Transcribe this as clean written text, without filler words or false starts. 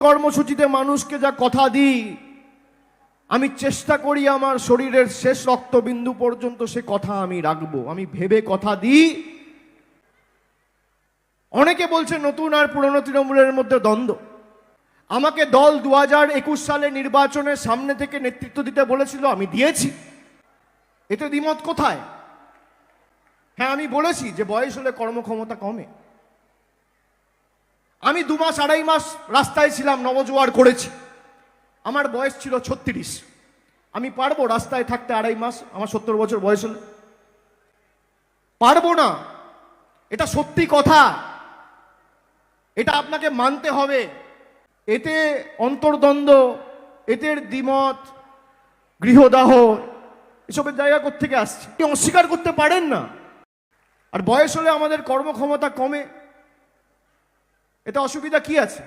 কর্মসূচিতে মানুষকে যা কথা দিই, আমি চেষ্টা করি আমার শরীরের শেষ রক্তবিন্দু পর্যন্ত সে কথা আমি রাখবো। আমি ভেবে কথা দিই। অনেকে বলছে নতুন আর পুরনো তৃণমূলের মধ্যে দ্বন্দ্ব। আমাকে দল 2021 সালে নির্বাচনের সামনে থেকে নেতৃত্ব দিতে বলেছিল, আমি দিয়েছি। এতে দ্বিমত কোথায়? হ্যাঁ, আমি বলেছি যে বয়স হলে কর্মক্ষমতা কমে। আমি 2 মাস 2.5 মাস রাস্তায় ছিলাম, নবজোয়ার করেছি। আমার বয়স ছিল 36। আমি পারবো রাস্তায় থাকতে 2.5 মাস? আমার 70 বছর বয়স হলে পারবো না। এটা সত্যি কথা, এটা আপনাকে মানতে হবে। এতে অন্তর্দ্বন্দ্ব, এতে দ্বিমত, গৃহদাহ, এসবের জায়গা কোত্থেকে আসছে? অস্বীকার করতে পারেন না। আর বয়স হলে আমাদের কর্মক্ষমতা কমে, এতে অসুবিধা কি আছে?